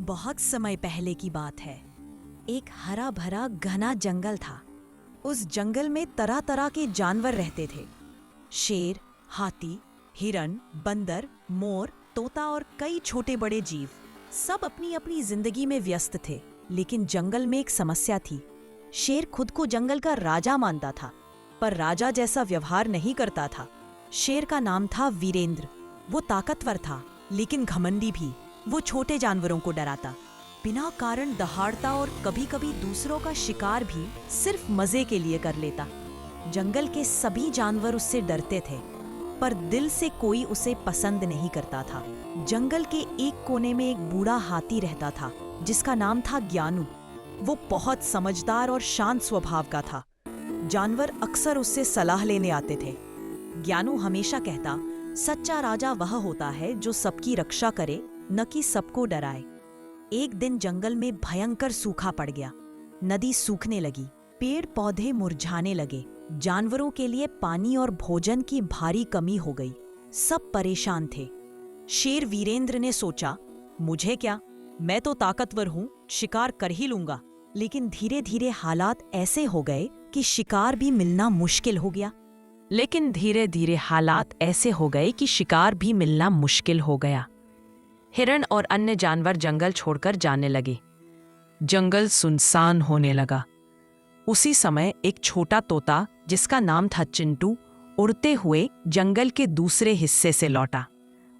बहुत समय पहले की बात है। एक हरा भरा घना जंगल था। उस जंगल में तरह तरह के जानवर रहते थे। शेर, हाथी, हिरन, बंदर, मोर, तोता और कई छोटे बड़े जीव। सब अपनी अपनी जिंदगी में व्यस्त थे। लेकिन जंगल में एक समस्या थी। शेर खुद को जंगल का राजा मानता था, पर राजा जैसा व्यवहार नहीं करता था। शेर का नाम था वीरेंद्र। वो ताकतवर था, लेकिन घमंडी भी। वो छोटे जानवरों को डराता, बिना कारण दहाड़ता और कभी-कभी दूसरों का शिकार भी सिर्फ मजे के लिए कर लेता। जंगल के सभी जानवर उससे डरते थे, पर दिल से कोई उसे पसंद नहीं करता था। जंगल के एक कोने में एक बूढ़ा हाथी रहता था, जिसका नाम था ज्ञानू। वो बहुत समझदार और शांत स्वभाव का था। जानवर अक्सर उससे सलाह लेने आते थे। ज्ञानू हमेशा कहता, सच्चा राजा वह होता है जो सबकी रक्षा करे, न कि सबको डराए। एक दिन जंगल में भयंकर सूखा पड़ गया। नदी सूखने लगी, पेड़ पौधे मुरझाने लगे। जानवरों के लिए पानी और भोजन की भारी कमी हो गई। सब परेशान थे। शेर वीरेंद्र ने सोचा, मुझे क्या, मैं तो ताकतवर हूँ, शिकार कर ही लूंगा। लेकिन धीरे धीरे हालात ऐसे हो गए कि शिकार भी मिलना मुश्किल हो गया। हिरण और अन्य जानवर जंगल छोड़कर जाने लगे। जंगल सुनसान होने लगा। उसी समय एक छोटा तोता, जिसका नाम था चिंटू, उड़ते हुए जंगल के दूसरे हिस्से से लौटा।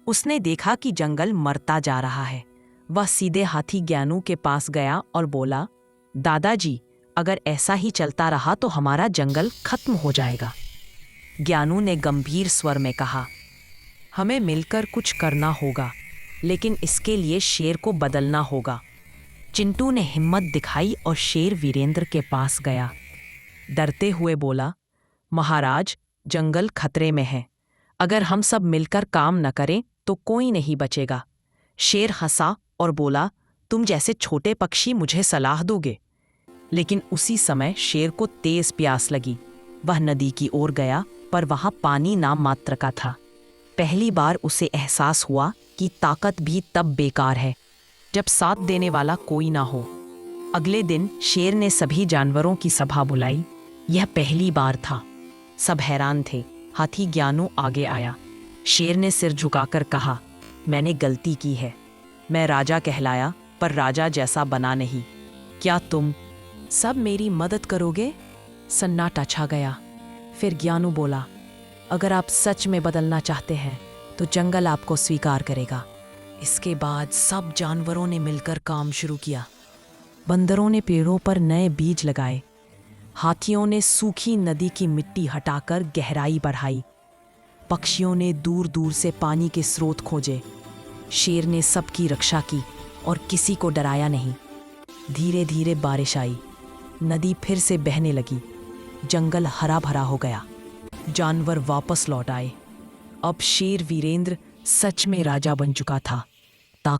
उसने देखा कि जंगल मरता जा रहा है। वह सीधे हाथी ज्ञानू के पास गया और बोला, दादाजी, अगर ऐसा ही चलता रहा तो हमारा जंगल खत्म हो जाएगा। ज्ञानू ने गंभीर स्वर में कहा, हमें मिलकर कुछ करना होगा, लेकिन इसके लिए शेर को बदलना होगा। चिंटू ने हिम्मत दिखाई और शेर वीरेंद्र के पास गया। डरते हुए बोला, महाराज, जंगल खतरे में है। अगर हम सब मिलकर काम न करें तो कोई नहीं बचेगा। शेर हंसा और बोला, तुम जैसे छोटे पक्षी मुझे सलाह दोगे? लेकिन उसी समय शेर को तेज प्यास लगी। वह नदी की ओर गया, पर वहां पानी नाम मात्र का था। पहली बार उसे एहसास हुआ कि ताकत भी तब बेकार है जब साथ देने वाला कोई ना हो। अगले दिन शेर ने सभी जानवरों की सभा बुलाई। यह पहली बार था। सब हैरान थे। हाथी ज्ञानू आगे आया। शेर ने सिर झुकाकर कहा, मैंने गलती की है। मैं राजा कहलाया, पर राजा जैसा बना नहीं। क्या तुम सब मेरी मदद करोगे? सन्नाटा छा गया। फिर ज्ञानू बोला, अगर आप सच में बदलना चाहते हैं तो जंगल आपको स्वीकार करेगा। इसके बाद सब जानवरों ने मिलकर काम शुरू किया। बंदरों ने पेड़ों पर नए बीज लगाए। हाथियों ने सूखी नदी की मिट्टी हटाकर गहराई बढ़ाई। पक्षियों ने दूर दूर से पानी के स्रोत खोजे। शेर ने सबकी रक्षा की और किसी को डराया नहीं। धीरे धीरे बारिश आई। नदी फिर से बहने लगी। जंगल हरा भरा हो गया। जानवर वापस लौट आए। अब शेर वीरेंद्र सच में राजा बन चुका था।